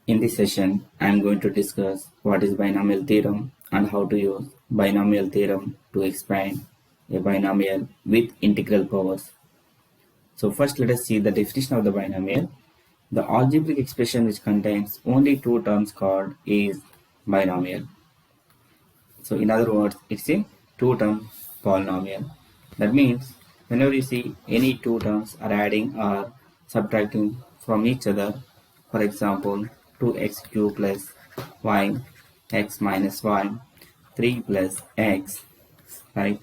In this session, I am going to discuss what is binomial theorem and how to use binomial theorem to expand a binomial with integral powers. So first let us see the definition of the binomial. The algebraic expression which contains only two terms called is binomial. So in other words, it's a two-term polynomial. That means whenever you see any two terms are adding or subtracting from each other, for example, 2x cubed plus y, x minus y, 3 plus x, right?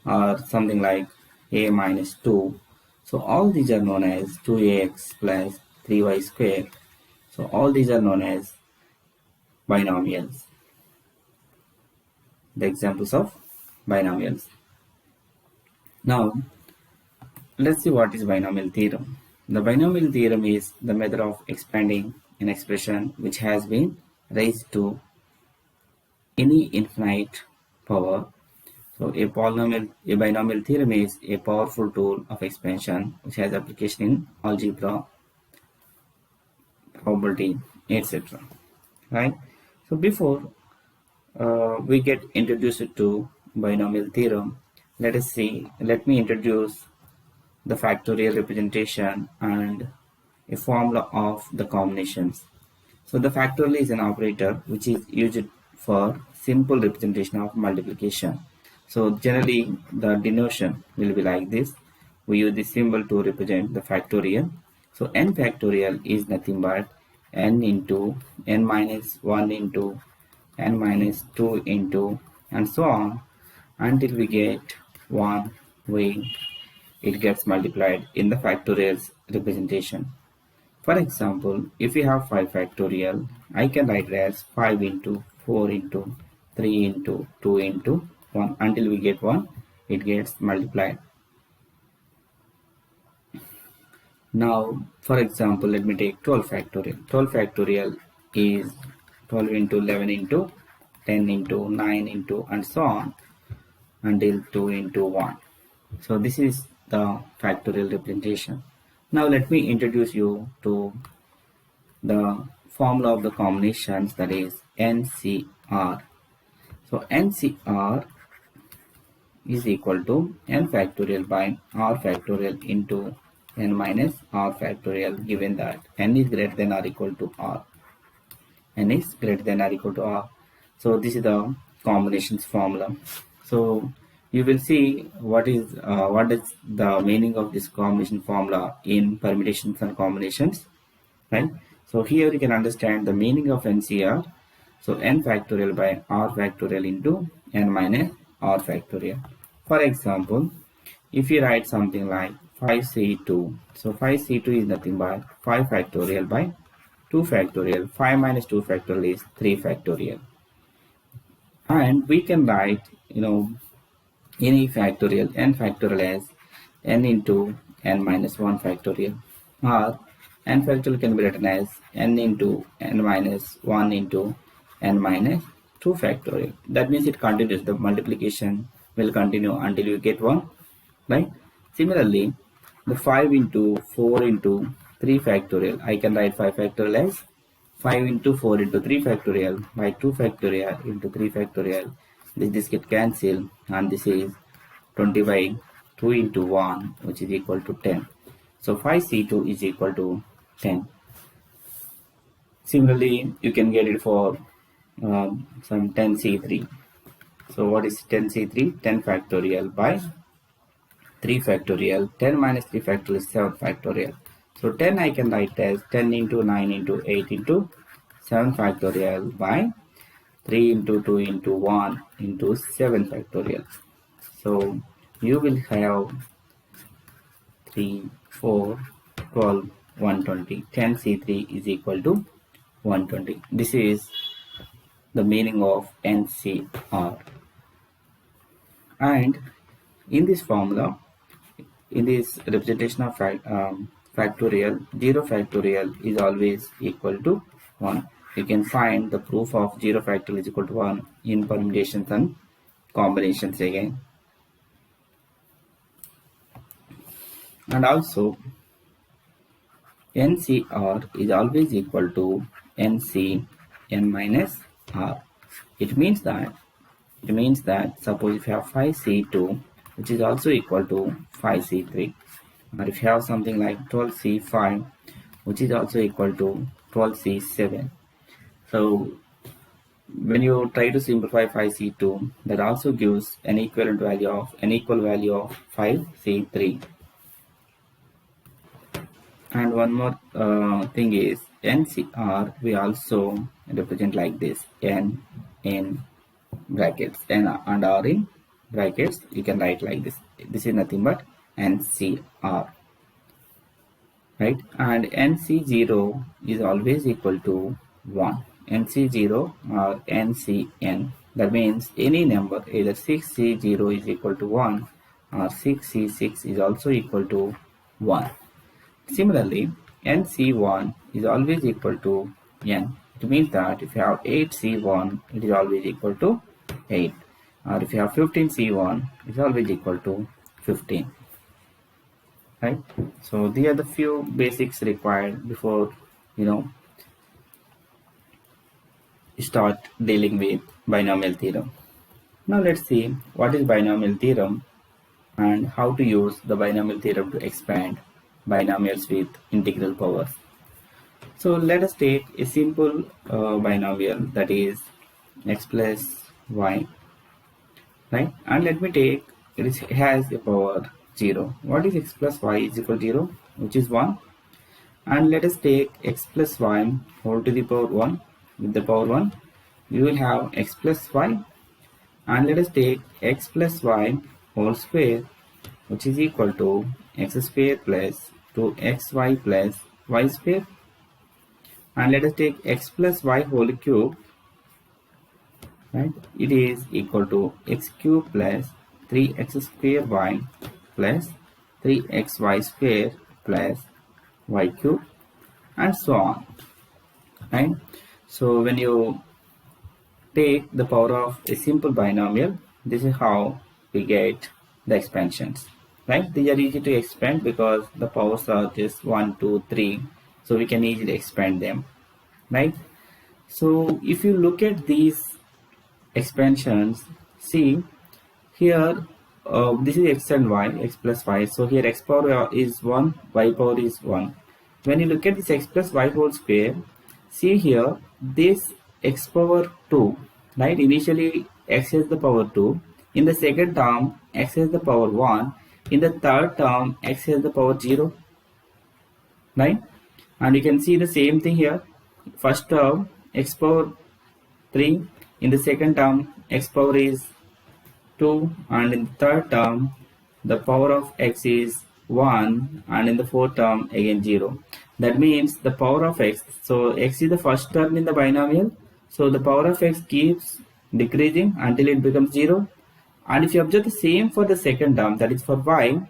Or something like a minus 2. So all these are known as 2ax plus 3y square. So all these are known as binomials. The examples of binomials. Now, let's see what is binomial theorem. The binomial theorem is the method of expanding an expression which has been raised to any infinite power. So a binomial theorem is a powerful tool of expansion which has application in algebra, probability, etc. Right? So before we get introduced to binomial theorem, let me introduce the factorial representation and a formula of the combinations. So the factorial is an operator which is used for simple representation of multiplication. So generally the denotation will be like this. We use this symbol to represent the factorial. So n factorial is nothing but n into n minus 1 into n minus 2 into and so on until we get 1 it gets multiplied in the factorial's representation. For example, if we have 5 factorial, I can write it as 5 into 4 into 3 into 2 into 1 until we get 1, it gets multiplied. Now, for example, let me take 12 factorial. 12 factorial is 12 into 11 into 10 into 9 into and so on until 2 into 1. So this is the factorial representation. Now let me introduce you to the formula of the combinations, that is NCR. So NCR is equal to n factorial by r factorial into n minus r factorial, given that n is greater than or equal to r. N is greater than or equal to r. So this is the combinations formula. So you will see what is the meaning of this combination formula in permutations and combinations, right? So here you can understand the meaning of NCR. So n factorial by r factorial into n minus r factorial. For example, if you write something like 5c2, so 5c2 is nothing but 5 factorial by 2 factorial. 5 minus 2 factorial is 3 factorial. And we can write, any factorial, n factorial as n into n minus 1 factorial, or n factorial can be written as n into n minus 1 into n minus 2 factorial. That means it continues, the multiplication will continue until you get 1, right? Similarly, the 5 into 4 into 3 factorial, I can write 5 factorial as 5 into 4 into 3 factorial by 2 factorial into 3 factorial. This get cancelled, and this is 20 by 2 into 1, which is equal to 10. So 5c2 is equal to 10. Similarly, you can get it for some 10c3. So what is 10c3? 10 factorial by 3 factorial. 10 minus 3 factorial is 7 factorial. So 10 I can write as 10 into 9 into 8 into 7 factorial by 3 into 2 into 1 into 7 factorial. So you will have 3, 4, 12, 120. 10c3 is equal to 120. This is the meaning of NCR. And in this formula, in this representation of factorial, 0 factorial is always equal to 1. You can find the proof of 0 factorial is equal to 1 in permutations and combinations again. And also NCR is always equal to NC n minus R. It means that suppose if you have 5C2, which is also equal to 5C3, or if you have something like 12C5, which is also equal to 12C7. So when you try to simplify 5C2, that also gives an equal value of 5C3. And one more thing is NCR we also represent like this: N in brackets, N and R in brackets. You can write like this. This is nothing but NCR, right? And NC0 is always equal to 1. NC0 or NCN. That means any number, either 6C0 is equal to 1 or 6C6 is also equal to 1. Similarly, NC1 is always equal to N. It means that if you have 8C1, it is always equal to 8. Or if you have 15C1, it is always equal to 15. Right? So these are the few basics required before start dealing with binomial theorem. Now let's see what is binomial theorem and how to use the binomial theorem to expand binomials with integral powers. So let us take a simple binomial, that is x plus y, right? And let me take it has a power 0. What is x plus y is equal to 0? Which is 1. And let us take x plus y whole to the power 1. With the power 1, we will have x plus y. And let us take x plus y whole square, which is equal to x square plus 2xy plus y square. And let us take x plus y whole cube, right? It is equal to x cube plus 3x square y plus 3xy square plus y cube, and so on, right? So when you take the power of a simple binomial, this is how we get the expansions, right? These are easy to expand because the powers are just 1, 2, 3, so we can easily expand them, right? So if you look at these expansions, see here, this is x and y, x plus y. So here x power is 1, y power is 1. When you look at this x plus y whole square, see here this x power 2, right? Initially x has the power 2. In the second term, x has the power 1. In the third term, x has the power 0, right? And you can see the same thing here. First term, x power 3. In the second term, x power is 2, and in the third term the power of x is 1, and in the fourth term again 0. That means the power of x, so x is the first term in the binomial, so the power of x keeps decreasing until it becomes 0. And if you observe the same for the second term, that is for y,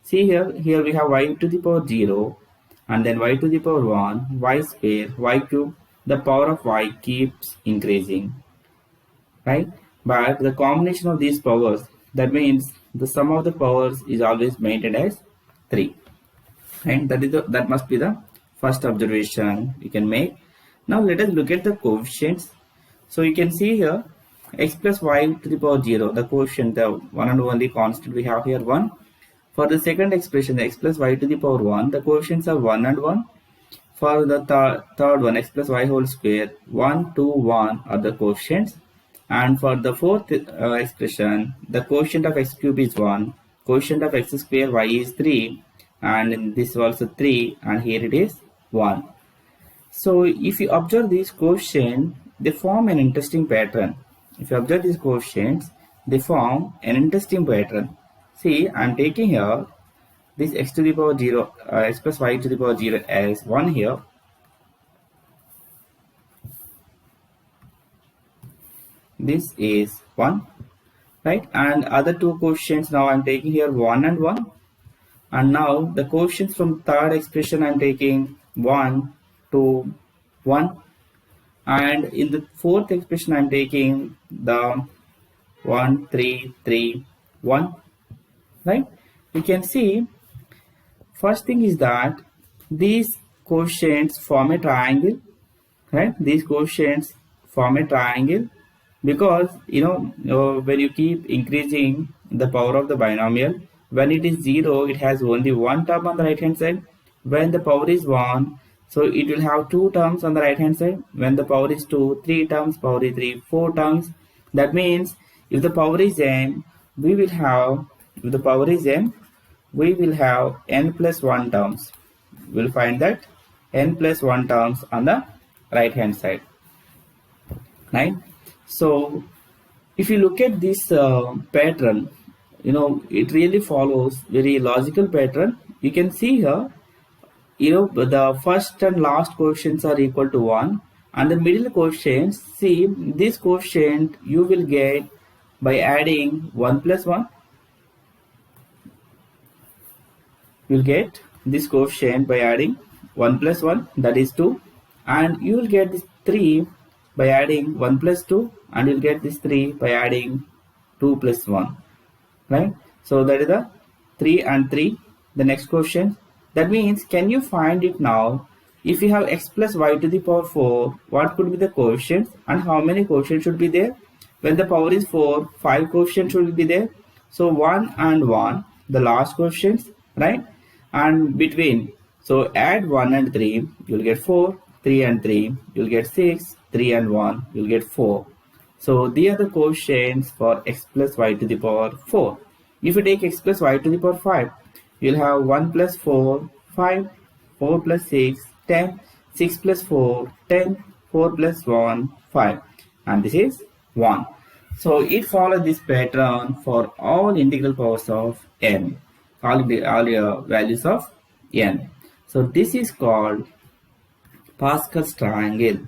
see here we have y to the power 0, and then y to the power 1, y square, y cube. The power of y keeps increasing, right? But the combination of these powers, that means the sum of the powers is always maintained as 3, and that must be the first observation we can make. Now let us look at the coefficients. So you can see here x plus y to the power 0, the coefficient, the one and only constant we have here 1. For the second expression, x plus y to the power 1, the coefficients are 1 and 1. For the third one, x plus y whole square, 1, 2, 1 are the coefficients. And for the fourth expression, the quotient of x cube is 1, quotient of x square y is 3, and in this also 3, and here it is 1. So if you observe these coefficients, they form an interesting pattern. If you observe these coefficients, they form an interesting pattern. See, I am taking here this x to the power 0, x plus y to the power 0 as 1 here. This is 1, right? And other two coefficients now I'm taking here 1 and 1. And now the coefficients from third expression I'm taking 1, 2, 1. And in the fourth expression I'm taking the 1, 3, 3, 1, right? You can see, first thing is that these quotients form a triangle, right? These quotients form a triangle because when you keep increasing the power of the binomial, when it is 0 it has only one term on the right hand side. When the power is 1, so it will have two terms on the right hand side. When the power is 2, three terms. Power is 3, four terms. That means if the power is n, we will have if the power is n, we will have n plus 1 terms. We'll find that n plus 1 terms on the right hand side, right? So if you look at this pattern, it really follows very logical pattern. You can see here, the first and last quotients are equal to 1, and the middle quotient, see this quotient you will get by adding 1 plus 1. You'll get this quotient by adding 1 plus 1, that is 2, and you will get this 3 by adding 1 plus 2, and you'll get this 3 by adding 2 plus 1, right? So that is the 3 and 3, the next question. That means, can you find it now? If you have x plus y to the power 4, what could be the quotient and how many quotients should be there? When the power is 4, 5 quotients should be there. So 1 and 1, the last quotients, right? And between, so add 1 and 3, you'll get 4, 3 and 3, you'll get 6, 3 and 1, you'll get 4. So these are the quotients for x plus y to the power 4. If you take x plus y to the power 5, you'll have 1 plus 4, 5, 4 plus 6, 10, 6 plus 4, 10, 4 plus 1, 5. And this is 1. So it follows this pattern for all integral powers of n. All your values of n. So this is called Pascal's triangle.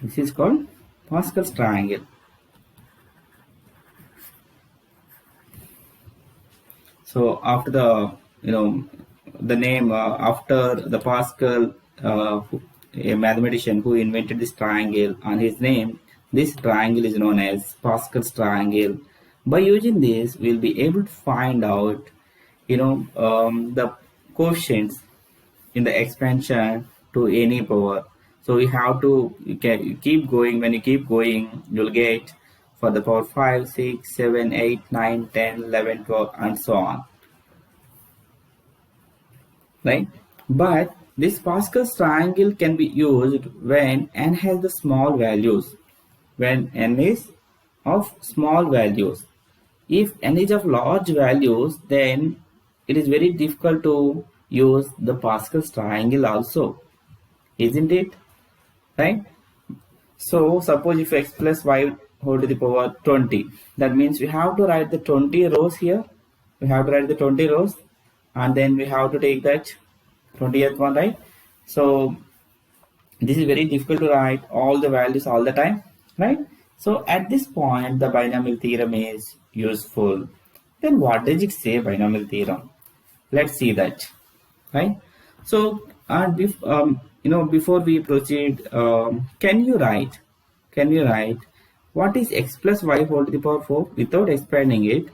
This is called Pascal's triangle. So after the the name after the Pascal, a mathematician who invented this triangle, and his name, this triangle is known as Pascal's triangle. By using this, we'll be able to find out the quotients in the expansion to any power. So we have to keep going. When you keep going, you'll get for the power 5, 6, 7, 8, 9, 10, 11, 12, and so on, right? But this Pascal's triangle can be used when n has the small values. When n is of small values. If n is of large values, then it is very difficult to use the Pascal's triangle also, isn't it? Right? So suppose if x plus y whole to the power 20, that means we have to write the 20 rows here. We have to write the 20 rows, and then we have to take that 20th one, right? So this is very difficult to write all the values all the time, right? So at this point, the binomial theorem is useful. Then what does it say, binomial theorem? Let's see that, right? So before we proceed, can you write what is x plus y whole to the power 4 without expanding it?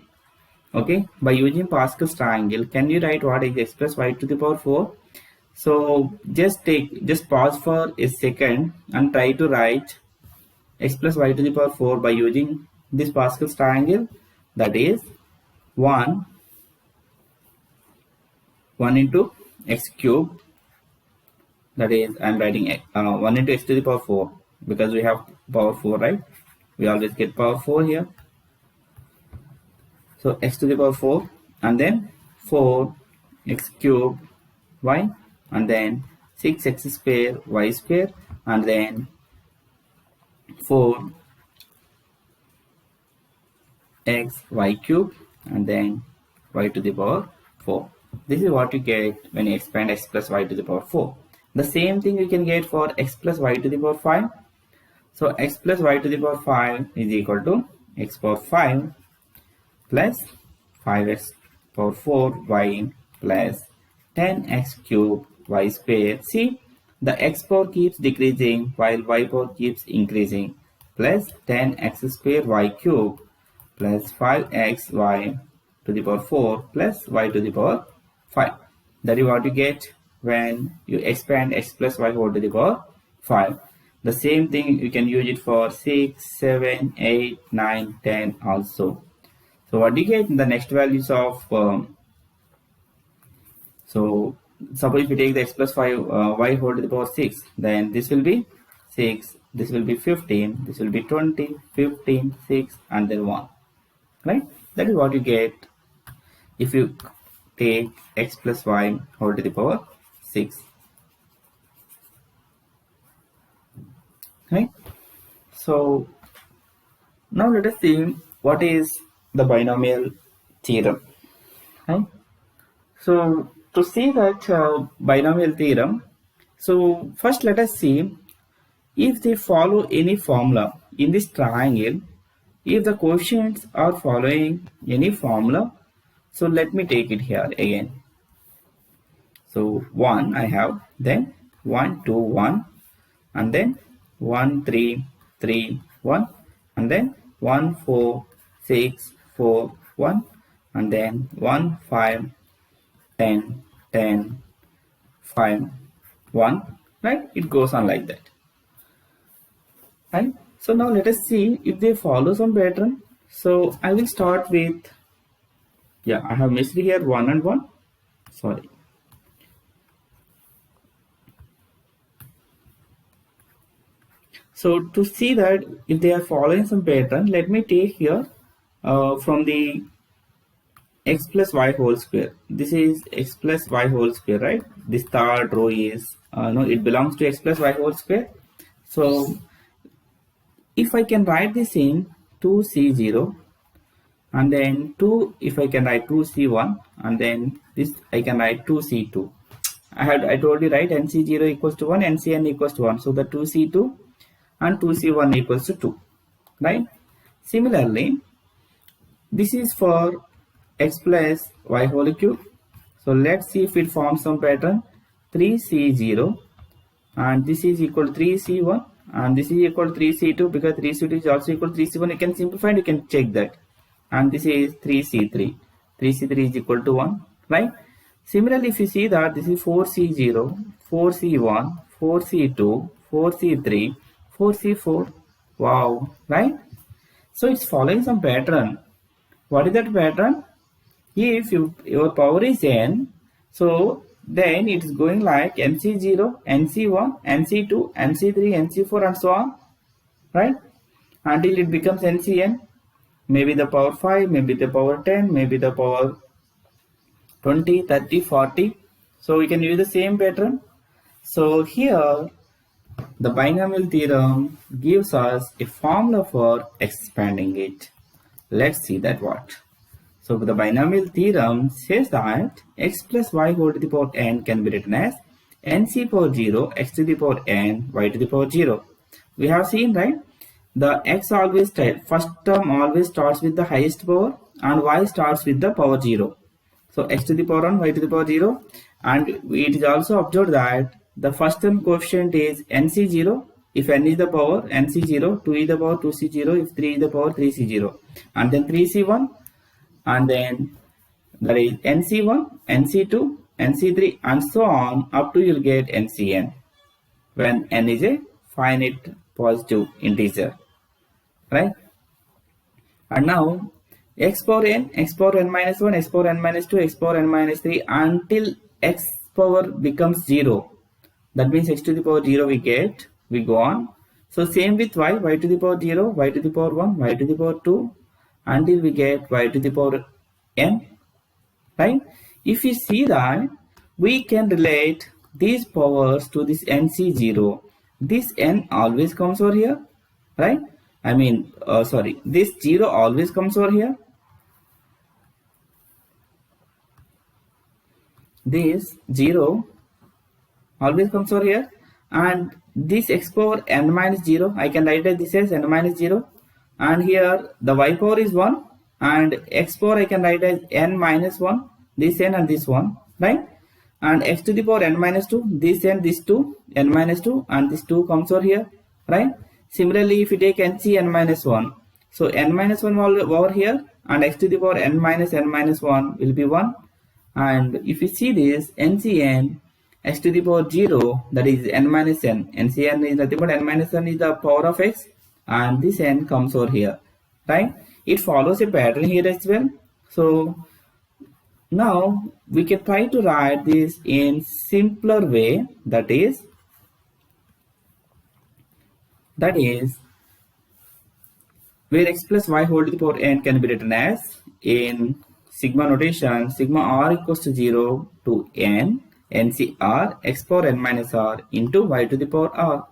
Okay, by using Pascal's triangle, can you write what is x plus y to the power 4? So just pause for a second and try to write x plus y to the power 4 by using this Pascal's triangle. That is 1 into x cubed. That is, I am writing 1 into x to the power 4 because we have power 4, right? We always get power 4 here. So x to the power 4, and then 4 x cubed y, and then 6x square y square, and then 4 x y cubed, and then y to the power 4. This is what you get when you expand x plus y to the power 4. The same thing you can get for x plus y to the power 5. So x plus y to the power 5 is equal to x power 5 plus 5x power 4 y plus 10x cubed y square. See, the x power keeps decreasing while y power keeps increasing, plus 10x square y cubed plus 5xy to the power 4 plus y to the power 5. That is what you get when you expand x plus y whole to the power 5. The same thing you can use it for 6, 7, 8, 9, 10 also. So what do you get in the next values of so suppose if you take the x plus 5 y whole to the power 6, then this will be 6, this will be 15, this will be 20, 15, 6 and then 1, right? That is what you get if you take x plus y whole to the power 6, right? So now let us see what is the binomial theorem, right? So to see that binomial theorem, so first let us see if they follow any formula in this triangle, if the coefficients are following any formula. So let me take it here again. So 1 I have, then 1, 2, 1, and then 1, 3, 3, 1, and then 1, 4, 6, 4, 1, and then 1, 5, 10, 10, 5, 1, right? It goes on like that, right? So now let us see if they follow some pattern. So I will start with, yeah, I have missed here 1 and 1, sorry. So to see that if they are following some pattern, let me take here from the x plus y whole square. This is x plus y whole square, right? This third row is no, it belongs to x plus y whole square. So if I can write this in 2c0, and then 2, if I can write 2c1, and then this I can write 2c2. I told you, right, nc0 equals to 1, ncn equals to 1. So the 2c2 and 2c1 equals to 2, right? Similarly, this is for x plus y whole cube. So let's see if it forms some pattern. 3c0, and this is equal to 3c1, and this is equal to 3c2, because 3c2 is also equal to 3c1. You can simplify and you can check that. And this is 3c3. 3c3 is equal to 1, right? Similarly, if you see that this is 4c0, 4c1, 4c2, 4c3, 4c4. Wow, right? So it's following some pattern. What is that pattern? If your power is n, so then it is going like nc0, nc1, nc2, nc3, nc4 and so on, right? Until it becomes ncn, maybe the power 5, maybe the power 10, maybe the power 20, 30, 40. So we can use the same pattern. So here the binomial theorem gives us a formula for expanding it. Let's see that what. So the binomial theorem says that x plus y whole to the power n can be written as nc power 0, x to the power n, y to the power 0. We have seen, right? The x always first term always starts with the highest power, and y starts with the power 0. So x to the power 1, y to the power 0, and it is also observed that the first term coefficient is nc0 if n is the power nc0, 2 is the power 2c0 if 3 is the power 3c0, and then 3c1, and then that is nc1, nc2, nc3 and so on up to you'll get ncn when n is a finite positive integer, right? And now x power n minus 1, x power n minus 2, x power n minus 3 until x power becomes 0. That means x to the power 0 we go on. So same with y to the power 0, y to the power 1, y to the power 2 until we get y to the power n, right? If you see that we can relate these powers to this nc0, this n always comes over here, right? I mean, sorry, this 0 always comes over here. This 0 always comes over here, and this x power n minus 0, I can write this as n minus 0, and here the y power is 1, and x power I can write as n minus 1, this n and this 1, right? And x to the power n minus 2, this n, this 2, n minus 2, and this 2 comes over here, right? Similarly, if you take nc n minus 1, so n minus 1 over here, and x to the power n minus 1 will be 1. And if you see this ncn, x to the power 0, that is n minus n. NCn is nothing but n minus n is the power of x, and this n comes over here, right? It follows a pattern here as well. So now we can try to write this in simpler way, that is where x plus y whole to the power n can be written as, in sigma notation, sigma r equals to 0 to n NCR x power n minus r into y to the power r.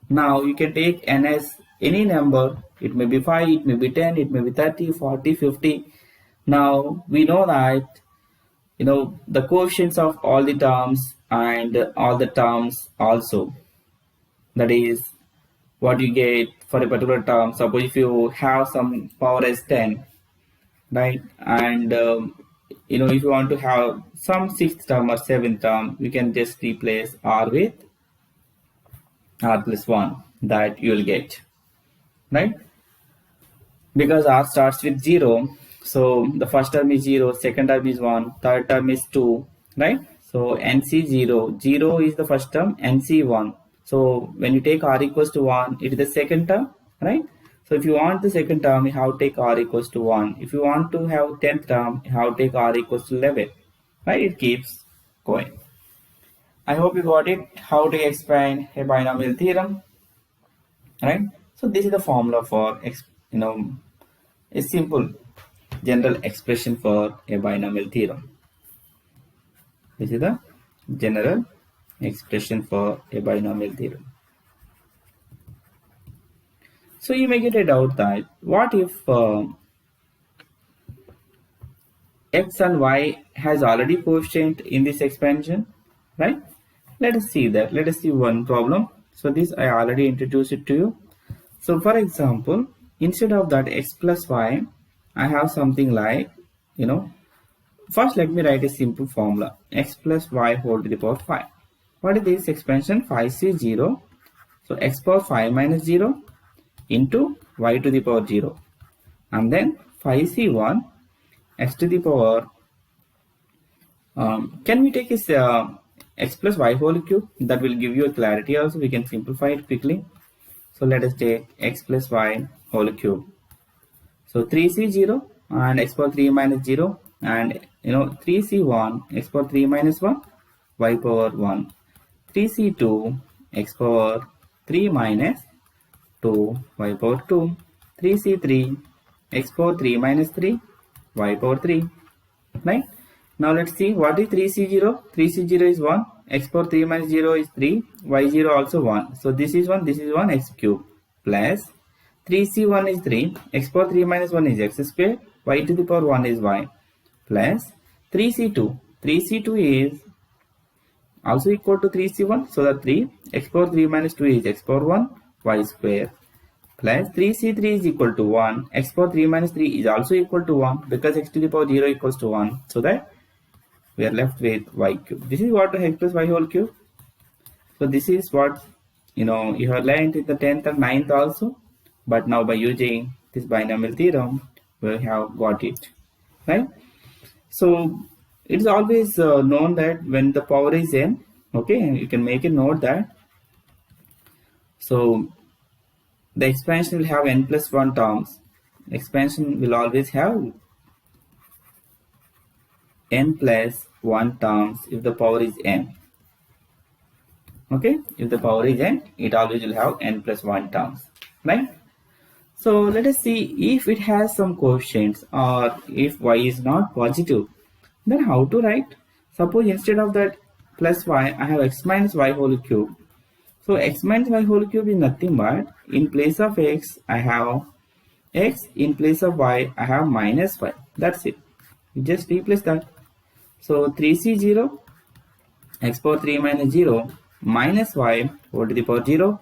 Now you can take n as any number. It may be 5, it may be 10, it may be 30, 40, 50. Now we know that the coefficients of all the terms and all the terms also, that is what you get for a particular term. Suppose if you have some power as 10, right, and if you want to have some 6th term or 7th term, you can just replace r with r plus 1, that you will get, right? Because r starts with 0, so the first term is 0, second term is 1, third term is 2, right? So NC0, 0 is the first term, NC1. So when you take r equals to 1, it is the second term, right? So if you want the second term, you have to take r equals to 1. If you want to have 10th term, you have to take r equals to 11, right? It keeps going. I hope you got it, how to explain a binomial theorem, right? So this is the formula for a simple general expression for a binomial theorem. This is the general expression for a binomial theorem. So you may get a doubt that what if x and y has already coefficient in this expansion, right? Let us see that. Let us see one problem. So this I already introduced it to you. So for example, instead of that x plus y, I have something like, first let me write a simple formula, x plus y whole to the power 5. What is this expansion? 5c0. So x power 5 minus 0 into y to the power 0. And then 5c1 x to the power, can we take this x plus y whole cube? That will give you a clarity also. We can simplify it quickly. So let us take x plus y whole cube. So 3c0 and x power 3 minus 0, and 3c1 x power 3 minus 1 y power 1. 3c2 x power 3 minus 2 y power 2. 3c3 x power 3 minus 3 y power 3, right? Now let's see what is 3c0. 3c0 is 1, x power 3 minus 0 is 3, y0 also 1. So this is 1, x cube, plus 3c1 is 3, x power 3 minus 1 is x square, y to the power 1 is y, plus 3c2. 3c2 is also equal to 3c1, so that 3, x power 3 minus 2 is x power 1, y square, plus 3c3 is equal to 1, x power 3 minus 3 is also equal to 1, because x to the power 0 equals to 1, so that we are left with y cube. This is what x plus y whole cube. So this is what you have learned in the 10th and 9th also, but now by using this binomial theorem we have got it, right? So it's always known that when the power is n, okay, you can make a note that, so the expansion will have n plus 1 terms. Expansion will always have n plus 1 terms if the power is n. Okay, if the power is n, it always will have n plus 1 terms, right? So let us see if it has some coefficients, or if y is not positive, then how to write. Suppose instead of that plus y, I have x minus y whole cube. So x minus y whole cube is nothing but, in place of x I have x, in place of y I have minus y. That's it. You just replace that. So 3c0 x power 3 minus 0 minus y whole to the power 0.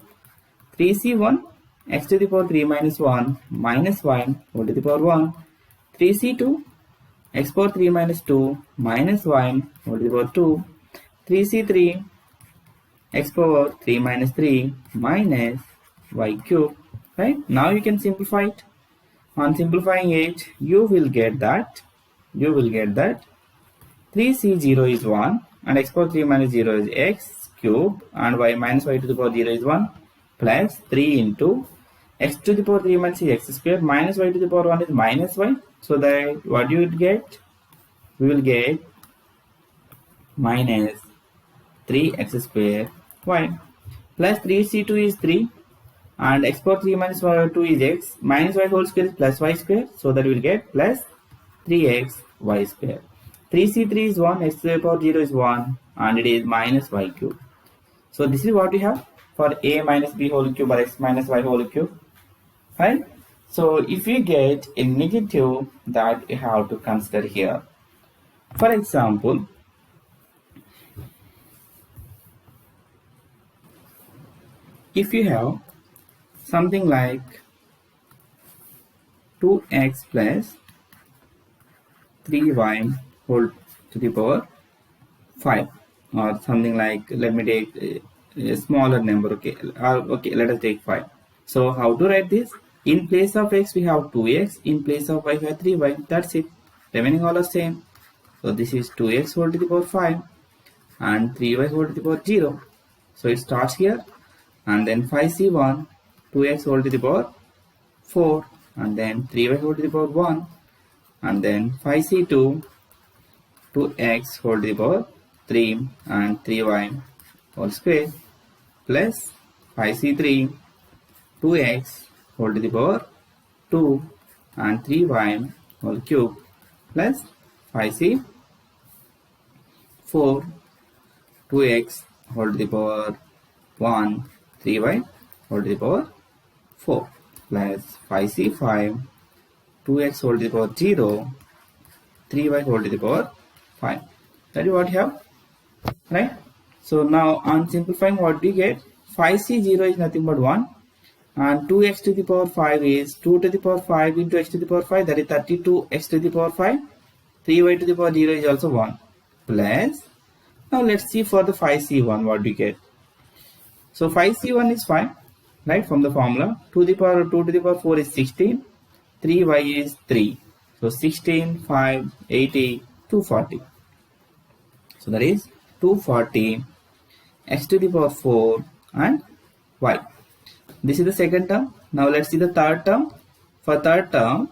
3c1 x to the power 3 minus 1 minus y whole to the power 1. 3c2 x power 3 minus 2 minus y whole to the power 2. 3c3 x power 3 minus 3 minus y cube, right? Now you can simplify it. On simplifying it, you will get that 3c0 is 1 and x power 3 minus 0 is x cube, and y minus y to the power 0 is 1, plus 3 into x to the power 3 minus x square minus y to the power 1 is minus y. So that what you will get? We will get minus 3x square y plus 3c2 is 3, and x power 3 minus 2 is x, minus y whole square is plus y square, so that we will get plus 3x y square. 3c3 is 1, x to the power 0 is 1, and it is minus y cube. So this is what we have for a minus b whole cube or x minus y whole cube, right? So if we get a negative, that we have to consider here. For example, if you have something like 2x plus 3y whole to the power 5, or something like, let me take a smaller number, okay, okay, let us take 5. So how to write this? In place of x we have 2x, in place of y we have 3y, that's it. Remaining all are same. So this is 2x whole to the power 5 and 3y whole to the power 0. So it starts here, and then 5c1, 2x whole to the power 4, and then 3y whole to the power 1, and then 5c2, 2x whole to the power 3 and 3y whole square, plus 5c3, 2x whole to the power 2 and 3y whole cube, plus 5c4, 2x whole to the power 1, 3y whole to the power 4, plus 5c5, 2x whole to the power 0, 3y whole to the power 5. That is what you have, right? So now on simplifying, what do you get? 5c0 is nothing but 1, and 2x to the power 5 is 2 to the power 5 into x to the power 5, that is 32x to the power 5. 3y to the power 0 is also 1, plus, now let's see for the 5c1 what do you get. So 5c1 is 5, right, from the formula. 2 to the power 4 is 16, 3y is 3. So 16, 5, 80, 240. So that is 240 x to the power 4 and y. This is the second term. Now let's see the third term. For third term,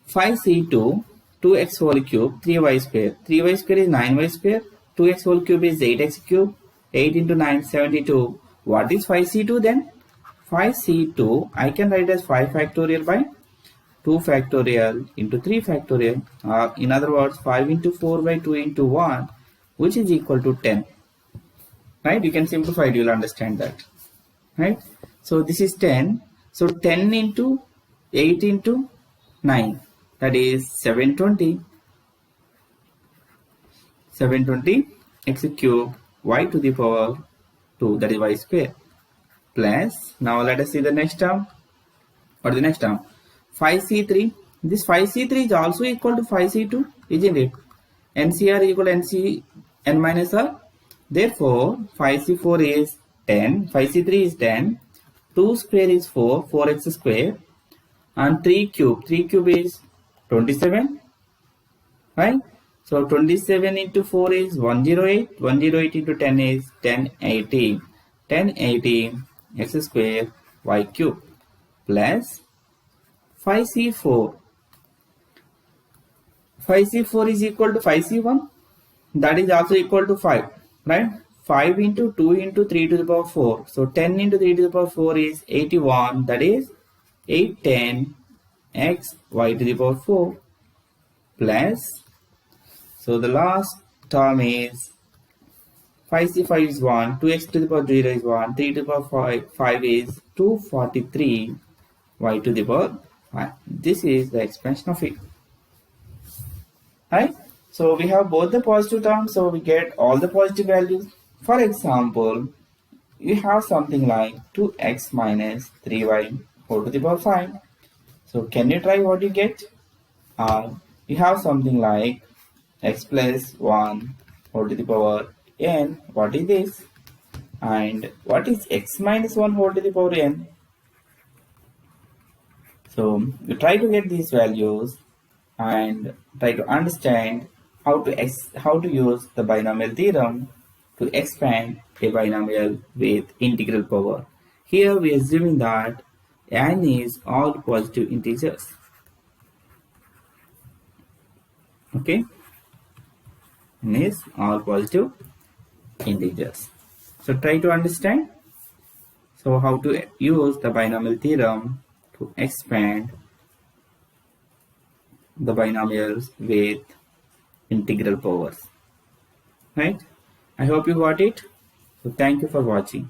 5c2, 2x whole cube, 3y square. 3y square is 9y square. 2x whole cube is 8x cube. 8 into 9, 72. What is 5c2 then? 5c2, I can write as 5 factorial by 2 factorial into 3 factorial. In other words, 5 into 4 by 2 into 1, which is equal to 10. Right? You can simplify it, you will understand that. Right? So this is 10. So 10 into 8 into 9, that is 720. 720 x cube y to the power 2, that is y square, plus, now let us see the next term. What is the next term? 5c3. This 5c3 is also equal to 5c2, isn't it? NCR equal to n minus r. Therefore, 5c4 is 10, 5c3 is 10, 2 square is 4, 4x square, and 3 cube is 27, right? So 27 into 4 is 108, 108 into 10 is 1080, 1080 x square y cube, plus 5c4. 5c4 is equal to 5c1, that is also equal to 5, right? 5 into 2 into 3 to the power 4. So 10 into 3 to the power 4 is 81, that is 810 x y to the power 4, plus, so the last term is 5c5 is 1, 2x to the power 0 is 1, 3 to the power 5 is 243 y to the power 5. This is the expansion of it. Right? So we have both the positive terms, so we get all the positive values. For example, you have something like 2x minus 3y whole to the power 5. So can you try what you get? You have something like x plus 1 whole to the power n. What is this? And what is x minus 1 whole to the power n? So you try to get these values and try to understand how to use the binomial theorem to expand a binomial with integral power. Here we are assuming that n is all positive integers. Okay, n is all positive integers. So try to understand. So how to use the binomial theorem to expand the binomials with integral powers, right? I hope you got it. So thank you for watching.